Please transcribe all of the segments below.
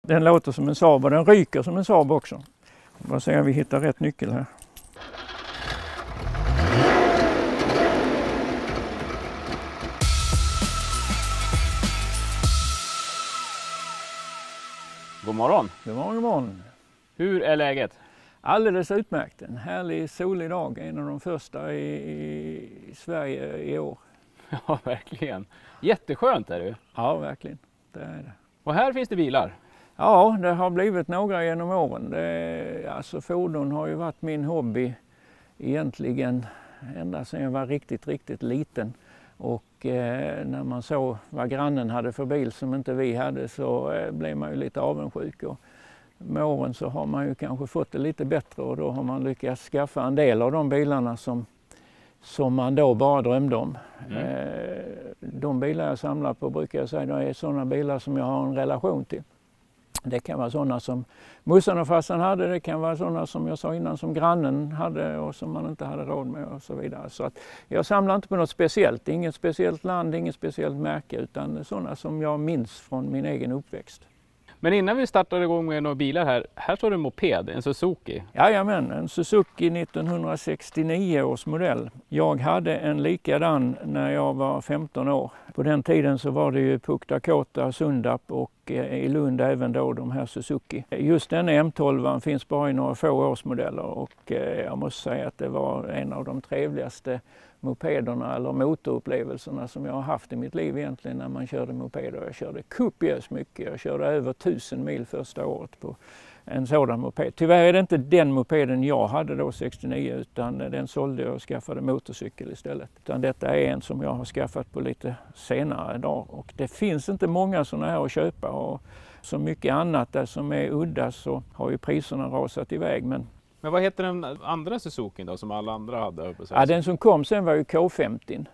Den låter som en Saab och den ryker som en Saab också. Bara se om vi hittar rätt nyckel här. God morgon. God morgon, god morgon. Hur är läget? Alldeles utmärkt. En härlig solig dag. En av de första i Sverige i år. Ja, verkligen. Jätteskönt är det. Ja, verkligen. Det är det. Och här finns det bilar. Ja, det har blivit några genom åren. Alltså fordon har ju varit min hobby egentligen ända sedan jag var riktigt liten. Och när man såg vad grannen hade för bil som inte vi hade så blev man ju lite avundsjuk. Och med åren så har man ju kanske fått det lite bättre och då har man lyckats skaffa en del av de bilarna som man då bara drömde om. De bilar jag samlar på brukar jag säga det är sådana bilar som jag har en relation till. Det kan vara sådana som morsan och farsan hade, det kan vara sådana som jag sa innan som grannen hade och som man inte hade råd med och så vidare. Så att jag samlar inte på något speciellt, inget speciellt land, inget speciellt märke utan sådana som jag minns från min egen uppväxt. Men innan vi startar igång med några bilar här står det en moped, en Suzuki. Jajamän, en Suzuki 1969 års modell. Jag hade en likadan när jag var 15 år. På den tiden så var det ju Puch Dakota, Sundap och i Lund även då de här Suzuki. Just den M12 finns bara i några få årsmodeller och jag måste säga att det var en av de trevligaste mopederna eller motorupplevelserna som jag har haft i mitt liv egentligen när man körde mopeder. Jag körde kopiöst mycket, jag körde över 1000 mil första året på en sådan moped. Tyvärr är det inte den mopeden jag hade då 69 utan den sålde jag och skaffade motorcykel istället. Utan detta är en som jag har skaffat på lite senare dag och det finns inte många sådana här att köpa och så mycket annat där som är udda så har ju priserna rasat iväg. Men vad heter den andra Suzuki då som alla andra hade? Ja, den som kom sen var ju K50.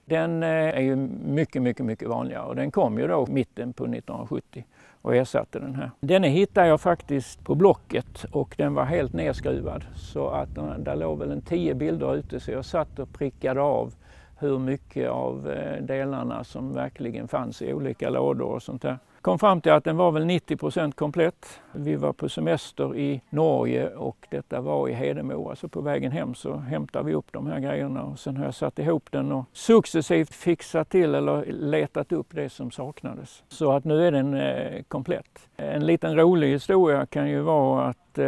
Den är ju mycket vanligare och den kom ju då mitten på 1970 och ersatte den här. Den hittade jag faktiskt på Blocket och den var helt nedskruvad så att där låg väl en 10 bilder ute så jag satt och prickade av hur mycket av delarna som verkligen fanns i olika lådor och sånt där. Kom fram till att den var väl 90% komplett. Vi var på semester i Norge och detta var i Hedemora. Alltså på vägen hem så hämtade vi upp de här grejerna och sen har jag satt ihop den och successivt fixat till eller letat upp det som saknades. Så att nu är den komplett. En liten rolig historia kan ju vara att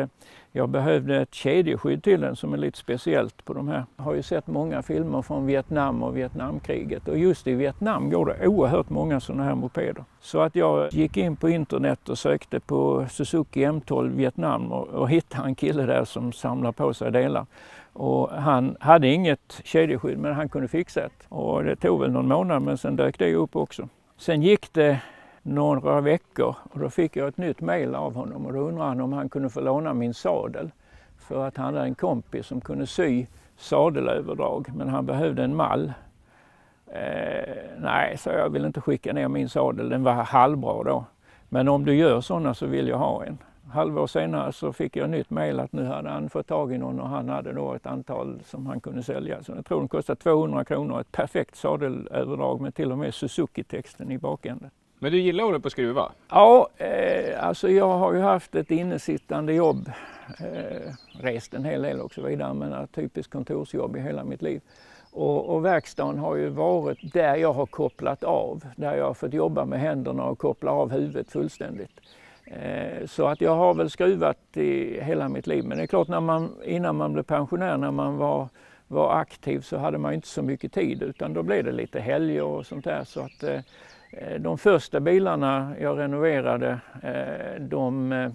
jag behövde ett kedjeskydd till den som är lite speciellt på de här. Jag har ju sett många filmer från Vietnam och Vietnamkriget och just i Vietnam går det oerhört många sådana här mopeder. Så att jag gick in på internet och sökte på Suzuki M12 Vietnam och hittade en kille där som samlar på sig delar. Och han hade inget kedjeskydd men han kunde fixa ett. Och det tog väl någon månad men sen dök det upp också. Sen gick det några veckor och då fick jag ett nytt mejl av honom och då undrade han om han kunde få låna min sadel. För att han hade en kompis som kunde sy sadelöverdrag men han behövde en mall. Nej, så jag vill inte skicka ner min sadel, den var halvbra då. Men om du gör sådana så vill jag ha en. Halvår senare så fick jag nytt mejl att nu hade han fått tag i någon och han hade då ett antal som han kunde sälja. Så jag tror den kostade 200 kronor, ett perfekt sadelöverdrag med till och med Suzuki-texten i bakänden. Men du gillar att hålla på att skruva? Ja, alltså jag har ju haft ett innesittande jobb, rest en hel del och så vidare, men ett typiskt kontorsjobb i hela mitt liv. Och verkstaden har ju varit där jag har kopplat av, där jag har fått jobba med händerna och koppla av huvudet fullständigt. Så att jag har väl skruvat i hela mitt liv, men det är klart innan man blev pensionär, när man var aktiv så hade man inte så mycket tid utan då blev det lite helger och sånt där så att de första bilarna jag renoverade, de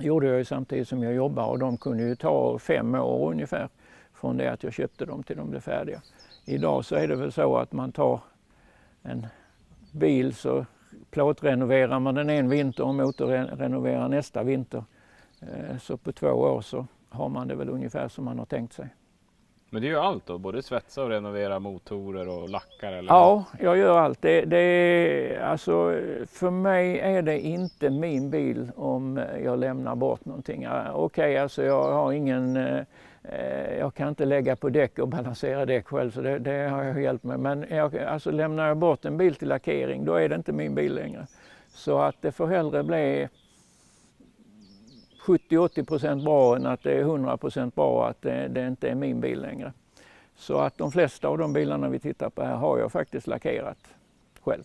gjorde jag ju samtidigt som jag jobbade och de kunde ju ta 5 år ungefär från det att jag köpte dem till de blev färdiga. Idag så är det väl så att man tar en bil så plåtrenoverar man den en vinter och motorrenoverar nästa vinter. Så på 2 år så har man det väl ungefär som man har tänkt sig. Men det är ju allt då, både svetsa och renovera motorer och lackar eller? Ja, jag gör allt. Alltså, för mig är det inte min bil om jag lämnar bort någonting. Okej, alltså jag har jag kan inte lägga på däck och balansera däck själv så det har jag hjälpt med. Men lämnar jag bort en bil till lackering då är det inte min bil längre. Så att det får hellre bli 70-80% bra än att det är 100% bra att det inte är min bil längre. Så att de flesta av de bilarna vi tittar på här har jag faktiskt lackerat själv.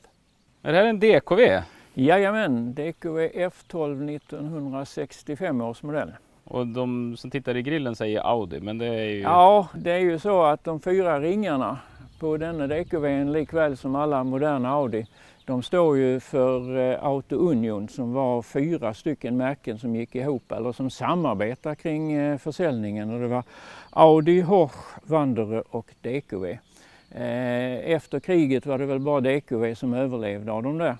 Är det här en DKV? Jajamän, DKV F12 1965 års modell. Och de som tittar i grillen säger Audi, men det är ju... Ja, det är ju så att de 4 ringarna på denna DKV, likväl som alla moderna Audi, de står ju för Auto Union, som var 4 stycken märken som gick ihop eller som samarbetar kring försäljningen. Och det var Audi, Horch, Wanderer och DKV. Efter kriget var det väl bara DKV som överlevde av de där.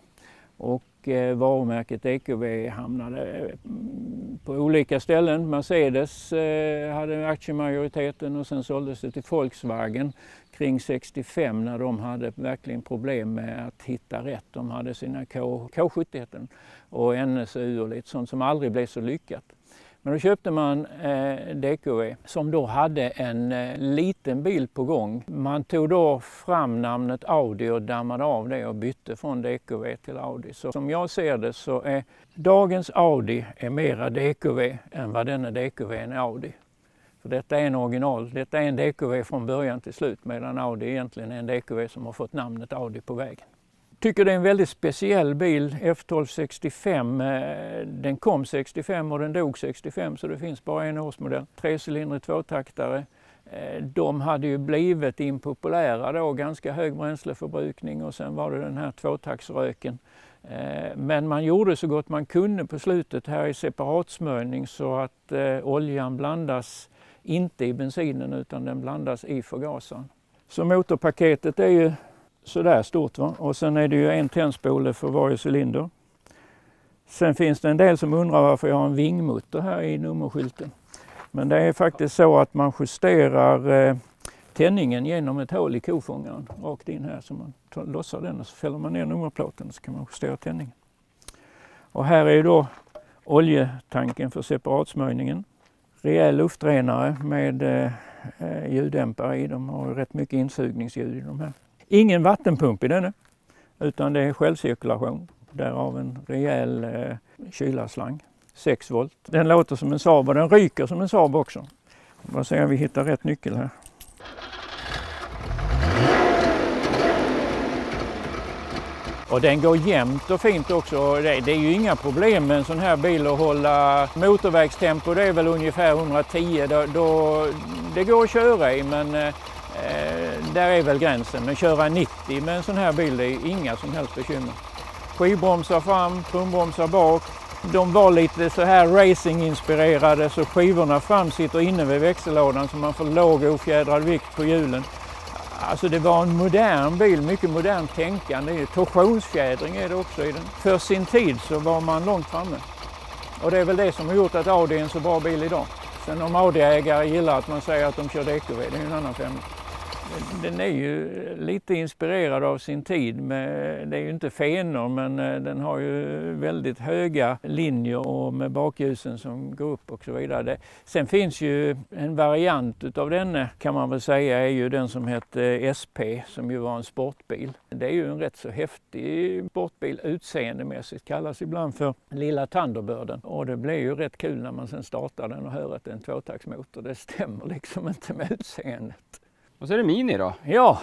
Och varumärket DKV hamnade på olika ställen. Mercedes hade aktiemajoriteten och sen såldes det till Volkswagen kring 65 när de hade verkligen problem med att hitta rätt. De hade sina K71 och NSU och lite sånt som aldrig blev så lyckat. Men då köpte man DKV som då hade en liten bil på gång. Man tog då fram namnet Audi och dammade av det och bytte från DKV till Audi. Så som jag ser det så är dagens Audi är mera DKV än vad denna DKV är Audi. För detta är en original, detta är en DKV från början till slut, medan Audi egentligen är en DKV som har fått namnet Audi på vägen. Tycker det är en väldigt speciell bil, F12 65. Den kom 65 och den dog 65, så det finns bara en årsmodell. 3-cylindrig tvåtaktare. De hade ju blivit impopulära då, ganska hög bränsleförbrukning, och sen var det den här tvåtaktsröken. Men man gjorde så gott man kunde på slutet här i separatsmörjning så att oljan blandas inte i bensinen utan den blandas i förgasaren. Så motorpaketet är ju sådär stort, va? Och sen är det ju en tändspole för varje cylinder. Sen finns det en del som undrar varför jag har en vingmotor här i nummerskylten. Men det är faktiskt så att man justerar tändningen genom ett hål i kofångaren rakt in här, så man lossar den och så fäller man ner nummerplåten så kan man justera tändningen. Och här är då oljetanken för separatsmörjningen. Rejäl luftrenare med ljuddämpare i. De har rätt mycket insugningsljud i de här. Ingen vattenpump i denna, utan det är självcirkulation. Därav en rejäl kylarslang, 6 volt. Den låter som en Saab och den ryker som en Saab också. Bara se om vi hittar rätt nyckel här. Och den går jämnt och fint också. Det är ju inga problem med en sån här bil att hålla motorvägstempo. Det är väl ungefär 110. Det går att köra i, men där är väl gränsen. Men köra 90 med en sån här bil är inga som helst bekymmer. Skivbromsar fram, trumbromsar bak. De var lite så här racing-inspirerade, så skivorna fram sitter inne vid växellådan så man får låg ofjädrad vikt på hjulen. Alltså det var en modern bil, mycket modern tänkande. Torsionsfjädring är det också i den. För sin tid så var man långt framme. Och det är väl det som har gjort att Audi är en så bra bil idag. Sen om Audi-ägare gillar att man säger att de kör DKV, det är ju en annan femma. Den är ju lite inspirerad av sin tid. Det är ju inte fenor, men den har ju väldigt höga linjer och med bakljusen som går upp och så vidare. Sen finns ju en variant utav den, kan man väl säga, är ju den som heter SP, som ju var en sportbil. Det är ju en rätt så häftig sportbil utseendemässigt, kallas ibland för lilla Thunderbirden. Och det blir ju rätt kul när man sen startar den och hör att det är en tvåtaktsmotor. Det stämmer liksom inte med utseendet. Och så är det Mini då? Ja,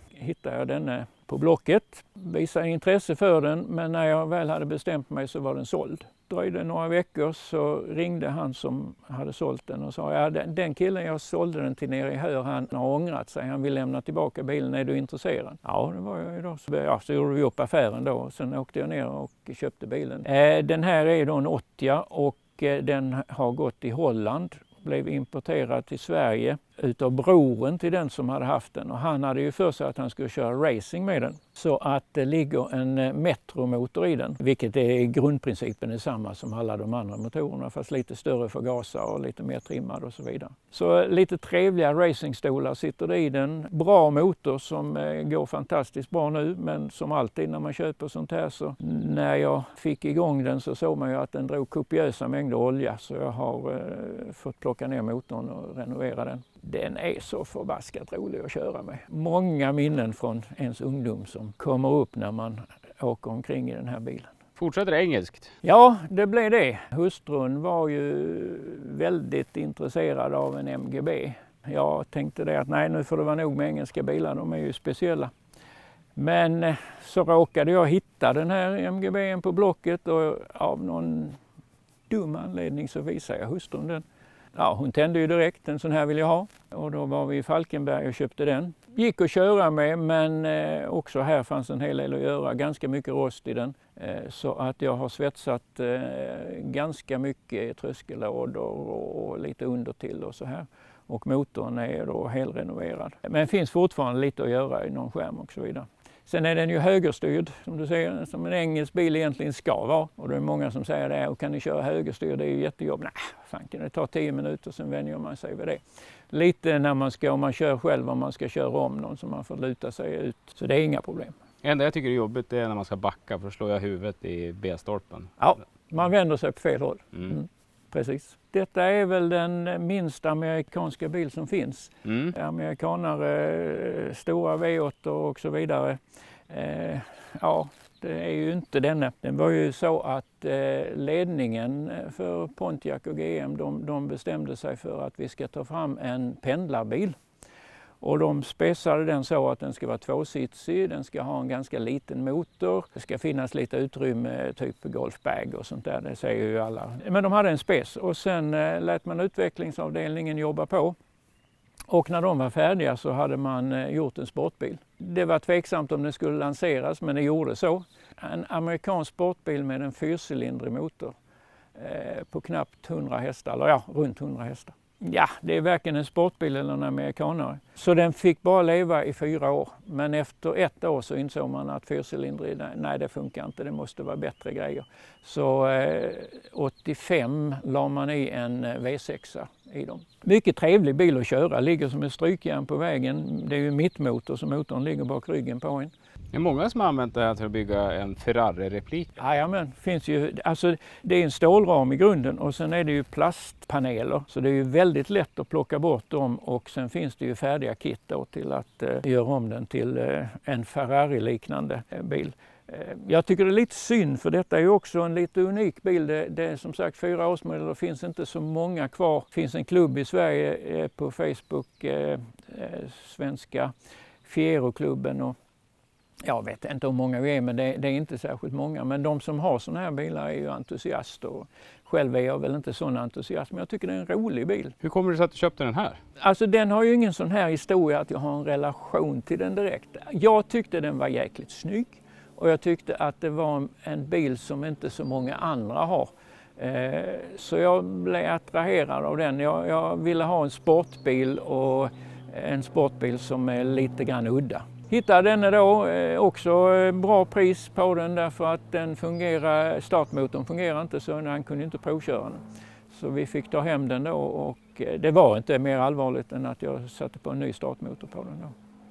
hittade jag den på Blocket. Visade intresse för den, men när jag väl hade bestämt mig så var den såld. Dröjde några veckor så ringde han som hade sålt den och sa, ja, den killen jag sålde den till nere i Hör, han har ångrat sig. Han vill lämna tillbaka bilen, är du intresserad? Ja, det var jag ju då. Så gjorde vi upp affären då och sen åkte jag ner och köpte bilen. Den här är då en 80 och den har gått i Holland. Blev importerad till Sverige utav broren till den som hade haft den, och han hade ju för sig att han skulle köra racing med den. Så att det ligger en Metro-motor i den, vilket är grundprincipen detsamma som alla de andra motorerna, fast lite större förgasare och lite mer trimmad och så vidare. Så lite trevliga racingstolar sitter det i den. Bra motor som går fantastiskt bra nu, men som alltid när man köper sånt här så när jag fick igång den så såg man ju att den drog kopiösa mängder olja, så jag har fått plocka ner motorn och renovera den. Den är så förbaskat rolig att köra med. Många minnen från ens ungdom som kommer upp när man åker omkring i den här bilen. Fortsätter engelskt? Ja, det blev det. Hustrun var ju väldigt intresserad av en MGB. Jag tänkte det att nej, nu får det vara nog med engelska bilar, de är ju speciella. Men så råkade jag hitta den här MGB:n på Blocket och av någon dum anledning så visade jag hustrun den. Ja, hon tände ju direkt, en sån här vill jag ha. Och då var vi i Falkenberg och köpte den. Gick att köra med, men också här fanns en hel del att göra. Ganska mycket rost i den. Så att jag har svetsat ganska mycket tröskellådor och lite under till och så här. Och motorn är då helrenoverad. Men finns fortfarande lite att göra i någon skärm och så vidare. Sen är den ju högerstyrd, som du säger, som en engelsk bil egentligen ska vara. Och det är många som säger det, och kan ni köra högerstyrd, det är ju jättejobb. Nej, fan kan det ta 10 minuter, sen vänjer man sig vid det. Lite när man ska, om man kör själv, om man ska köra om någon som man får luta sig ut. Så det är inga problem. Det enda jag tycker är jobbigt är när man ska backa, för då slår jag huvudet i B-stolpen. Ja, man vänder sig på fel håll. Mm. Precis. Detta är väl den minsta amerikanska bil som finns. Amerikanare, stora V8 och så vidare. Ja, det är ju inte denna. Det var ju så att ledningen för Pontiac och GM, de bestämde sig för att vi ska ta fram en pendlarbil. Och de spesade den så att den ska vara tvåsitsig, den ska ha en ganska liten motor. Det ska finnas lite utrymme, typ golfbag och sånt där, det säger ju alla. Men de hade en spes och sen lät man utvecklingsavdelningen jobba på. Och när de var färdiga så hade man gjort en sportbil. Det var tveksamt om det skulle lanseras, men det gjorde så. En amerikansk sportbil med en 4-cylindrig motor på knappt 100 hästar, eller ja, runt 100 hästar. Ja, det är varken en sportbil eller en amerikanare. Så den fick bara leva i 4 år. Men efter 1 år så insåg man att 4-cylindrig, nej det funkar inte, det måste vara bättre grejer. Så 85 la man i en V6 i dem. Mycket trevlig bil att köra, ligger som ett strykjärn på vägen. Det är ju mittmotor så motorn ligger bak ryggen på en. Det är många som har använt det här till att bygga en Ferrari-replik. Jajamän, finns ju, alltså det är en stålram i grunden och sen är det ju plastpaneler. Så det är ju väldigt lätt att plocka bort dem och sen finns det ju färdiga kit då till att göra om den till en Ferrari-liknande bil. Jag tycker det är lite synd, för detta är ju också en lite unik bil. Det är som sagt 4-årsmodell, det finns inte så många kvar. Det finns en klubb i Sverige på Facebook, svenska Fiero-klubben, och jag vet inte hur många vi är, men det är inte särskilt många. Men de som har sådana här bilar är ju entusiaster. Själv är jag väl inte sån entusiast, men jag tycker det är en rolig bil. Hur kommer det sig att du köpte den här? Alltså den har ju ingen sån här historia att jag har en relation till den direkt. Jag tyckte den var jäkligt snygg och jag tyckte att det var en bil som inte så många andra har. Så jag blev attraherad av den. Jag ville ha en sportbil och en sportbil som är lite grann udda. Hittade den då, också bra pris på den därför att den fungerar, startmotorn fungerar inte så han kunde inte provköra den. Så vi fick ta hem den då och det var inte mer allvarligt än att jag satte på en ny startmotor på den då.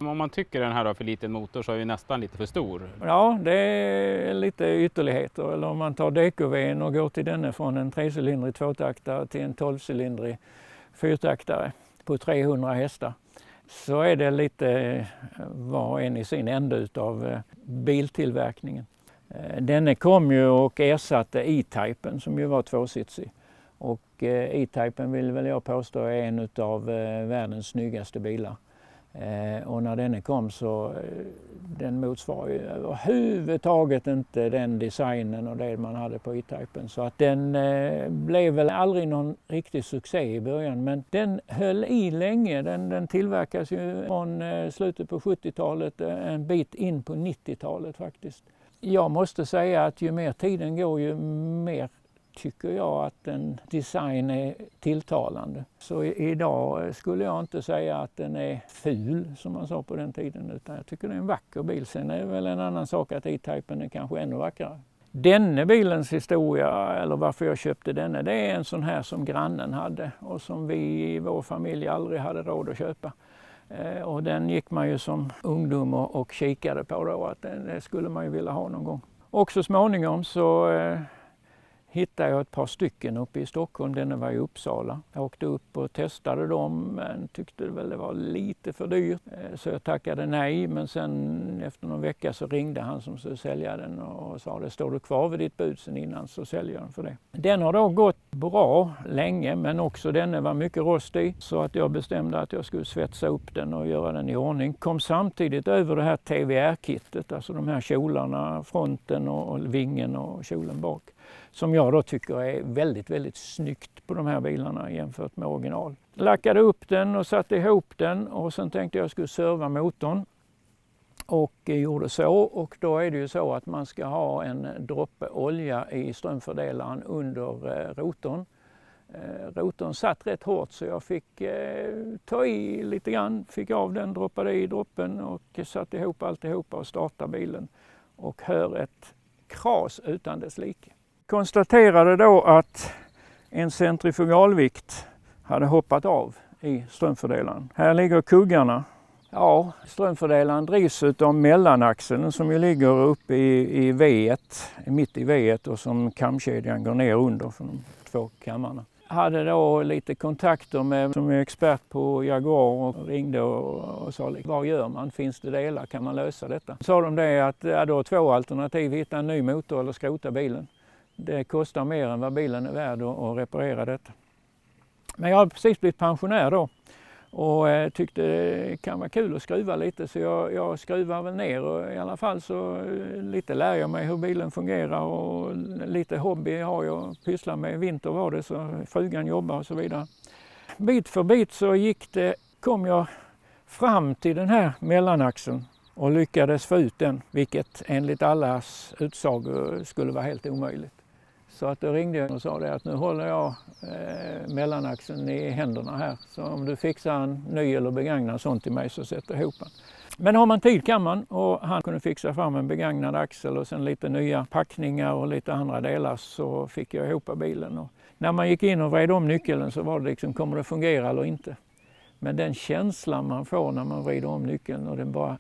Om man tycker den här har för liten motor så är ju nästan lite för stor. Ja, det är lite ytterligheter. Eller om man tar DKV:n och går till denna från en 3-cylindrig tvåtaktare till en 12-cylindrig fyrtaktare på 300 hästar. Så är det lite var en i sin ände utav biltillverkningen. Denne kom ju och ersatte E-Typen som ju var tvåsitsig. Och E-Typen vill väl jag påstå är en utav världens snyggaste bilar. Och när den kom så den motsvarar ju överhuvudtaget inte den designen och det man hade på E-Typen. Så att den blev väl aldrig någon riktig succé i början, men den höll i länge. Den tillverkas ju från slutet på 70-talet, en bit in på 90-talet faktiskt. Jag måste säga att ju mer tiden går ju mer tycker jag att en design är tilltalande. Så idag skulle jag inte säga att den är ful som man sa på den tiden, utan jag tycker det är en vacker bil. Sen är det väl en annan sak att E-Typen är kanske ännu vackrare. Denna bilens historia, eller varför jag köpte denna, det är en sån här som grannen hade och som vi i vår familj aldrig hade råd att köpa. Och den gick man ju som ungdom och kikade på då, att den skulle man ju vilja ha någon gång. Och så småningom så hittade jag ett par stycken uppe i Stockholm, den var i Uppsala. Jag åkte upp och testade dem men tyckte väl det var lite för dyrt. Så jag tackade nej, men sen efter någon vecka så ringde han som skulle sälja den och sa det, står du kvar vid ditt bud sen innan så säljer den för det. Den har då gått bra länge, men också den var mycket rostig så att jag bestämde att jag skulle svetsa upp den och göra den i ordning. Kom samtidigt över det här TVR-kittet, alltså de här kjolarna, fronten och vingen och kjolen bak. Som jag då tycker är väldigt, väldigt snyggt på de här bilarna jämfört med original. Lackade upp den och satte ihop den och sen tänkte jag skulle serva motorn. Och gjorde så, och då är det ju så att man ska ha en droppe olja i strömfördelaren under rotorn. Rotorn satt rätt hårt så jag fick ta i lite grann, fick av den, droppade i droppen och satte ihop alltihopa och startade bilen. Och hör ett kras utan dess like. Konstaterade då att en centrifugalvikt hade hoppat av i strömfördelaren. Här ligger kuggarna. Ja, strömfördelaren drivs av mellanaxeln som ju ligger uppe i V1, mitt i V1 och som kamkedjan går ner under från de två kammarna. Hade då lite kontakter med som är expert på Jaguar och ringde och sa vad gör man, finns det delar, kan man lösa detta? Sa de det att då har två alternativ, hitta en ny motor eller skrota bilen. Det kostar mer än vad bilen är värd att reparera detta. Men jag har precis blivit pensionär då och tyckte det kan vara kul att skruva lite så jag skruvar väl ner och i alla fall så lite lär jag mig hur bilen fungerar och lite hobby har jag, pysslar med, vinter var det så frugan jobbar och så vidare. Bit för bit så kom jag fram till den här mellanaxeln och lyckades få ut den, vilket enligt allas utsagor skulle vara helt omöjligt. Så att då ringde jag och sa det att nu håller jag mellanaxeln i händerna här. Så om du fixar en ny eller begagnad sånt till mig så sätter jag ihop den. Men har man tid kan man, och han kunde fixa fram en begagnad axel och sen lite nya packningar och lite andra delar så fick jag ihop bilen. Och när man gick in och vred om nyckeln så var det liksom, kommer det fungera eller inte? Men den känslan man får när man vrider om nyckeln och den bara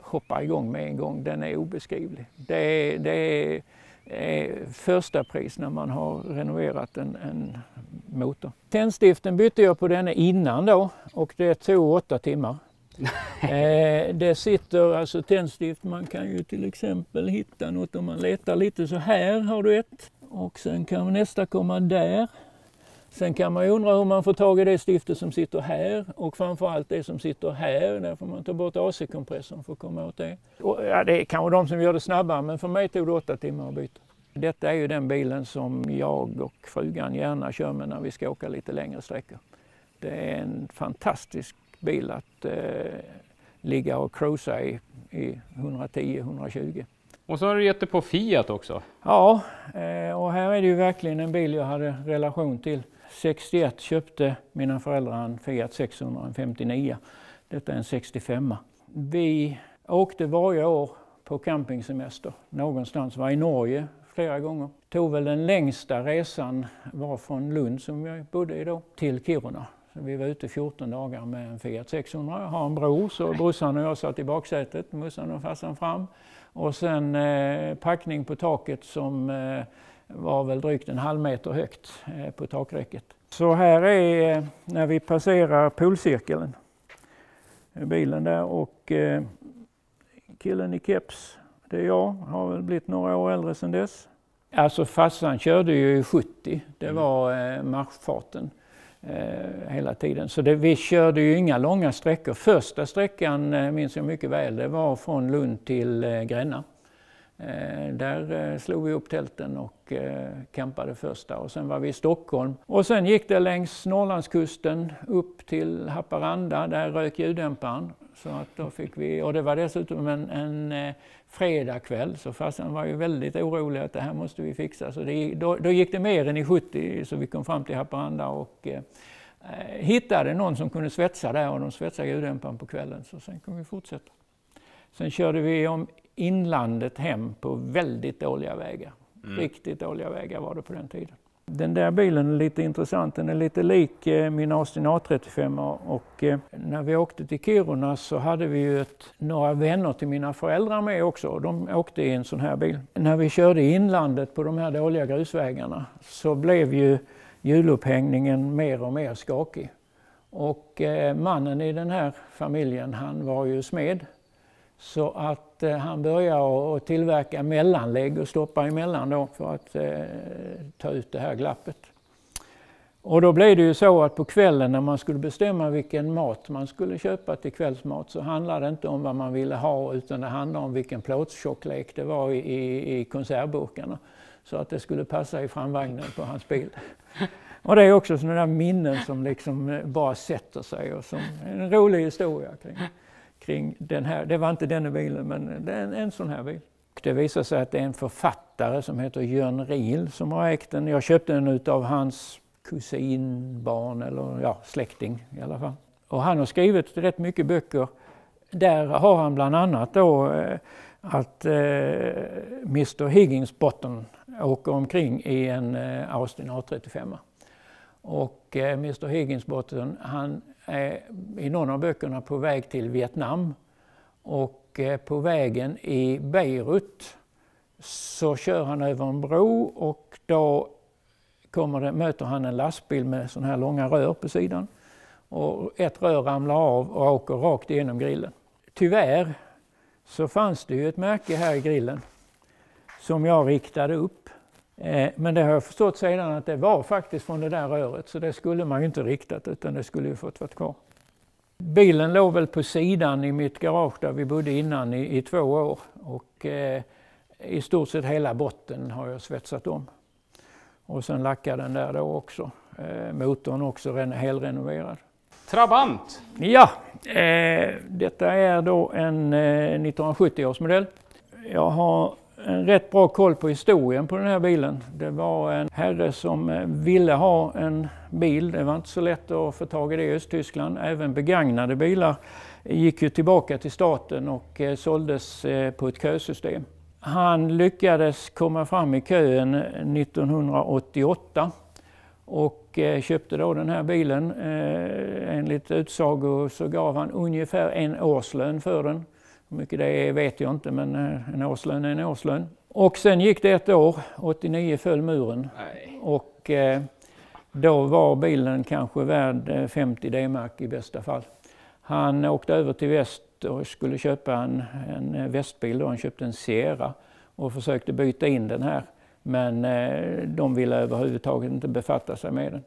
hoppar igång med en gång, den är obeskrivlig. Det är första pris när man har renoverat en motor. Tändstiften bytte jag på den innan då och det tog 8 timmar. Det sitter alltså tändstift, man kan ju till exempel hitta något om man letar lite så här har du ett och sen kan nästa komma där. Sen kan man ju undra hur man får tag i det stiftet som sitter här och framförallt det som sitter här. Där får man ta bort AC-kompressorn för att komma åt det. Och, ja, det är kanske de som gör det snabbare men för mig tog det 8 timmar att byta. Detta är ju den bilen som jag och frugan gärna kör med när vi ska åka lite längre sträckor. Det är en fantastisk bil att ligga och cruisa i 110-120. Och så har du gett det på Fiat också. Ja, och här är det ju verkligen en bil jag hade relation till. 61 köpte mina föräldrar en Fiat 659. Detta är en 65. Vi åkte varje år på campingsemester. Någonstans var i Norge flera gånger. Tog väl den längsta resan var från Lund som jag bodde i då till Kiruna. Så vi var ute 14 dagar med en Fiat 600. Jag har en bror så brorsan och jag satt i baksätet, mussan och farsan fram. Och sen packning på taket som var väl drygt en halv meter högt på takräcket. Så här är när vi passerar polcirkeln. Bilen där och killen i keps, det är jag, har väl blivit några år äldre sedan dess. Alltså farsan körde ju 70, det var marschfarten hela tiden. Så vi körde ju inga långa sträckor. Första sträckan minns jag mycket väl, det var från Lund till Gränna. Där slog vi upp tälten och campade första och sen var vi i Stockholm. Och sen gick det längs Norrlandskusten upp till Haparanda, där rök ljuddämparen. Så att då fick vi, och det var dessutom en fredagkväll så farsan var ju väldigt orolig att det här måste vi fixa. Så då gick det mer än i 70 så vi kom fram till Haparanda och hittade någon som kunde svetsa där och de svetsade ljuddämparen på kvällen så sen kunde vi fortsätta. Sen körde vi om inlandet hem på väldigt dåliga vägar. Riktigt dåliga vägar var det på den tiden. Den där bilen är lite intressant, den är lite lik min Austin A35 och när vi åkte till Kiruna så hade vi ju några vänner till mina föräldrar med också. De åkte i en sån här bil. När vi körde i inlandet på de här dåliga grusvägarna så blev ju hjulupphängningen mer och mer skakig. Och mannen i den här familjen, han var ju smed. Så att han började att tillverka mellanlägg och stoppa emellan då för att ta ut det här glappet. Och då blev det ju så att på kvällen när man skulle bestämma vilken mat man skulle köpa till kvällsmat så handlade det inte om vad man ville ha utan det handlade om vilken plåtstjocklek det var i konservburkarna. Så att det skulle passa i framvagnen på hans bil. Och det är också sådana där minnen som liksom bara sätter sig och som en rolig historia kring den här. Det var inte den bilen men det är en sån här bil. Det visar sig att det är en författare som heter Jörn Riel som har ägt den. Jag köpte den av hans kusinbarn eller släkting i alla fall. Och han har skrivit rätt mycket böcker. Där har han bland annat då att Mr Higginsbottom åker omkring i en Austin A35. Och Mr Higginsbottom, han är i någon av böckerna på väg till Vietnam. Och på vägen i Beirut så kör han över en bro och då möter han en lastbil med sådana här långa rör på sidan. Och ett rör ramlar av och åker rakt igenom grillen. Tyvärr så fanns det ju ett märke här i grillen som jag riktade upp. Men det har jag förstått sedan att det var faktiskt från det där röret så det skulle man ju inte riktat utan det skulle ju fått vara kvar. Bilen låg väl på sidan i mitt garage där vi bodde innan i 2 år och i stort sett hela botten har jag svetsat om. Och sen lackade den där då också. Motorn också helrenoverad. Trabant! Ja, detta är då en 1970-årsmodell. Jag har en rätt bra koll på historien på den här bilen. Det var en herre som ville ha en bil. Det var inte så lätt att få tag i det i Östtyskland. Även begagnade bilar gick ju tillbaka till staten och såldes på ett kösystem. Han lyckades komma fram i kön 1988 och köpte då den här bilen. Enligt utsago så gav han ungefär 1 årslön för den. Hur mycket det är vet jag inte, men en årslön är en årslön. Och sen gick det 1 år, 89 föll muren. Nej. Och då var bilen kanske värd 50 D-mark i bästa fall. Han åkte över till väst och skulle köpa en västbil då. Han köpte en Sierra och försökte byta in den här. Men de ville överhuvudtaget inte befatta sig med den.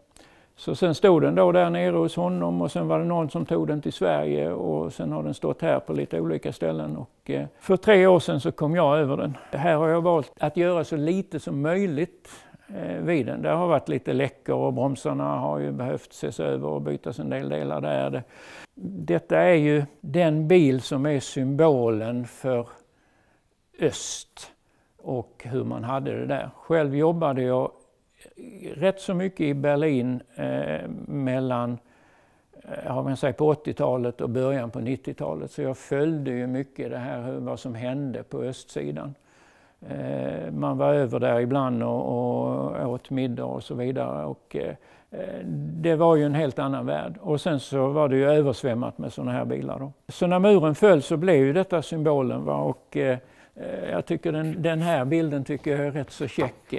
Så sen stod den då där nere hos honom och sen var det någon som tog den till Sverige och sen har den stått här på lite olika ställen. Och för 3 år sedan så kom jag över den. Här har jag valt att göra så lite som möjligt vid den. Det har varit lite läckor och bromsarna har ju behövt ses över och bytas en del delar där. Detta är ju den bil som är symbolen för öst och hur man hade det där. Själv jobbade jag rätt så mycket i Berlin mellan på 80-talet och början på 90-talet. Så jag följde ju mycket det här vad som hände på östsidan. Man var över där ibland och åt middag och så vidare. Och det var ju en helt annan värld. Och sen så var det ju översvämmat med sådana här bilar då. Så när muren föll så blev ju detta symbolen. Va? Och jag tycker den här bilden tycker jag är rätt så käck.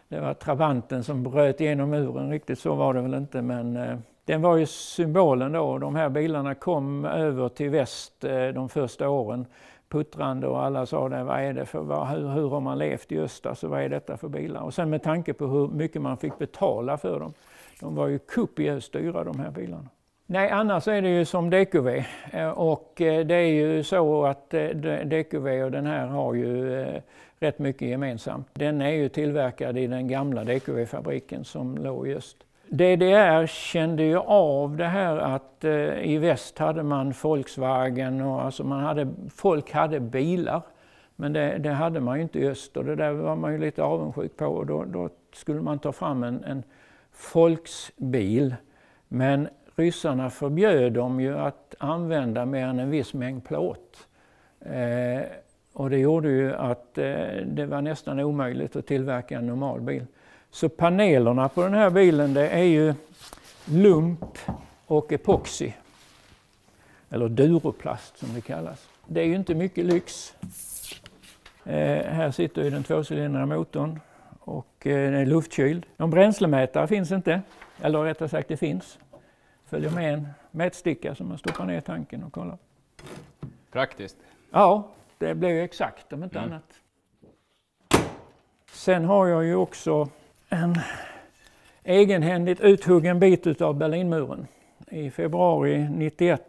Det var trabanten som bröt igenom muren, riktigt så var det väl inte, men den var ju symbolen då. De här bilarna kom över till väst de första åren, puttrande och alla sa det, vad är det för, hur har man levt i öst, alltså vad är detta för bilar? Och sen med tanke på hur mycket man fick betala för dem, de var ju kopiöst dyra de här bilarna. Nej, annars är det ju som DQV och det är ju så att DQV och den här har ju rätt mycket gemensamt. Den är ju tillverkad i den gamla DQV-fabriken som låg i öst. DDR kände ju av det här att i väst hade man Volkswagen och alltså folk hade bilar. Men det hade man ju inte i öst och det där var man ju lite avundsjuk på och då skulle man ta fram en Volksbil. Men ryssarna förbjöd dem ju att använda mer än en viss mängd plåt. Och det gjorde ju att det var nästan omöjligt att tillverka en normal bil. Så panelerna på den här bilen, det är ju lump och epoxy. Eller duroplast som det kallas. Det är ju inte mycket lyx. Här sitter ju den 2-cylindriga motorn och den är luftkyld. Någon bränslemätare finns inte. Eller rättare sagt det finns. Följer med en mätsticka som man stoppar ner i tanken och kollar. Praktiskt. Ja, det blir ju exakt om inte annat. Sen har jag ju också en egenhändigt uthuggen bit av Berlinmuren. I februari 91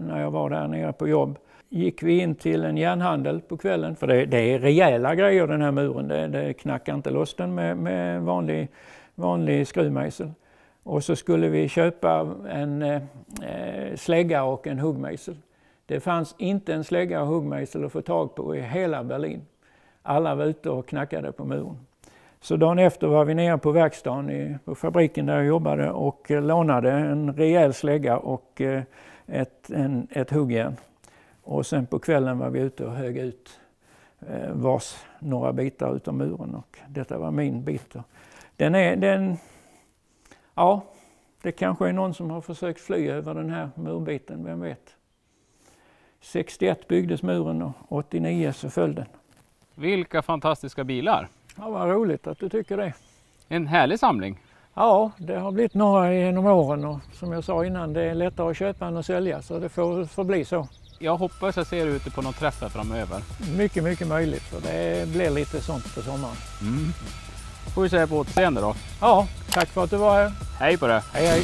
när jag var där nere på jobb gick vi in till en järnhandel på kvällen. För det är rejäla grejer den här muren. Det knackar inte loss den med vanlig skruvmejsel. Och så skulle vi köpa en slägga och en huggmejsel. Det fanns inte en slägga och huggmejsel att få tag på i hela Berlin. Alla var ute och knackade på muren. Så dagen efter var vi nere på verkstaden på fabriken där jag jobbade och lånade en rejäl slägga och ett huggjärn. Och sen på kvällen var vi ute och högg ut några bitar utav muren och detta var min bit. Ja, det kanske är någon som har försökt fly över den här murbiten, vem vet. 61 byggdes muren och 89 så föll den. Vilka fantastiska bilar. Ja, vad roligt att du tycker det. En härlig samling. Ja, det har blivit några genom åren och som jag sa innan, det är lättare att köpa än att sälja så det får bli så. Jag hoppas jag ser ute på någon träff här framöver. Mycket, mycket möjligt för det blir lite sånt på sommaren. Får vi säga på återseende då. Ja, tack för att du var här. Hej på det. Hej hej.